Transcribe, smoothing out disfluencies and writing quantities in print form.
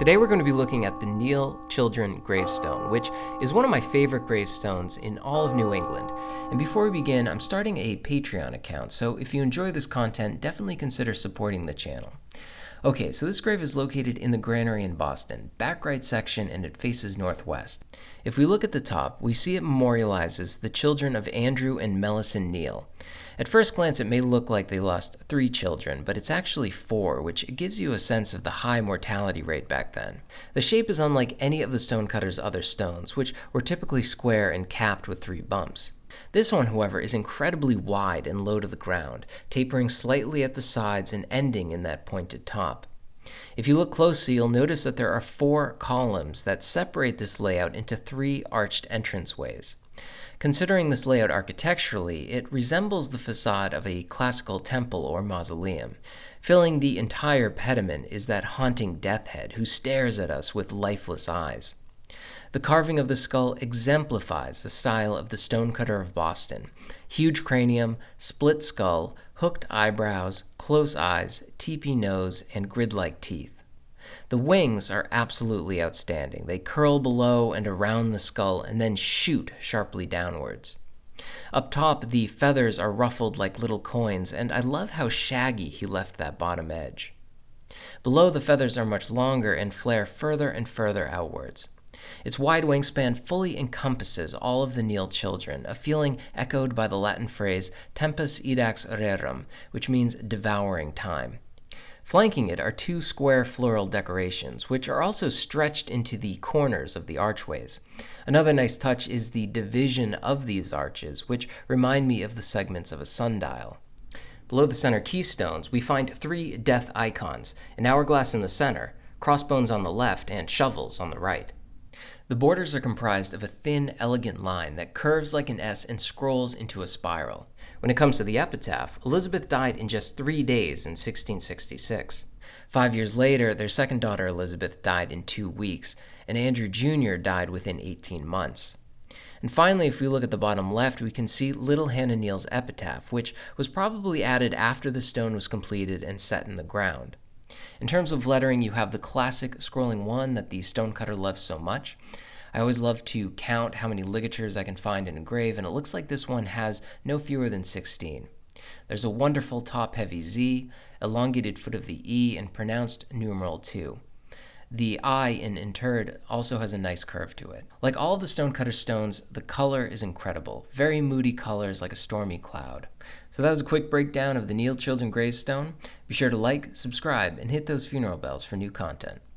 Today we're going to be looking at the Neal children gravestone, which is one of my favorite gravestones in all of New England. And before we begin, I'm starting a Patreon account, so if you enjoy this content, definitely consider supporting the channel. Okay, so this grave is located in the Granary in Boston, back right section, and it faces northwest. If we look at the top, we see it memorializes the children of Andrew and Millicent Neal. At first glance, it may look like they lost 3 children, but it's actually 4, which gives you a sense of the high mortality rate back then. The shape is unlike any of the stonecutter's other stones, which were typically square and capped with 3 bumps. This one, however, is incredibly wide and low to the ground, tapering slightly at the sides and ending in that pointed top. If you look closely, you'll notice that there are 4 columns that separate this layout into 3 arched entranceways. Considering this layout architecturally, it resembles the facade of a classical temple or mausoleum. Filling the entire pediment is that haunting death head who stares at us with lifeless eyes. The carving of the skull exemplifies the style of the stonecutter of Boston. Huge cranium, split skull, hooked eyebrows, close eyes, teepee nose, and grid-like teeth. The wings are absolutely outstanding. They curl below and around the skull and then shoot sharply downwards. Up top, the feathers are ruffled like little coins, and I love how shaggy he left that bottom edge. Below, the feathers are much longer and flare further and further outwards. Its wide wingspan fully encompasses all of the Neal children, a feeling echoed by the Latin phrase tempus edax rerum, which means devouring time. Flanking it are 2 square floral decorations, which are also stretched into the corners of the archways. Another nice touch is the division of these arches, which remind me of the segments of a sundial. Below the center keystones, we find 3 death icons, an hourglass in the center, crossbones on the left, and shovels on the right. The borders are comprised of a thin, elegant line that curves like an S and scrolls into a spiral. When it comes to the epitaph, Elizabeth died in just 3 days in 1666. 5 years later, their second daughter Elizabeth died in 2 weeks, and Andrew Jr. died within 18 months. And finally, if we look at the bottom left, we can see little Hannah Neal's epitaph, which was probably added after the stone was completed and set in the ground. In terms of lettering, you have the classic scrolling 1 that the stonecutter loves so much. I always love to count how many ligatures I can find in a grave, and it looks like this one has no fewer than 16. There's a wonderful top-heavy Z, elongated foot of the E, and pronounced numeral 2. The I in interred also has a nice curve to it. Like all of the stonecutter stones, the color is incredible. Very moody colors like a stormy cloud. So that was a quick breakdown of the Neal Children gravestone. Be sure to like, subscribe, and hit those funeral bells for new content.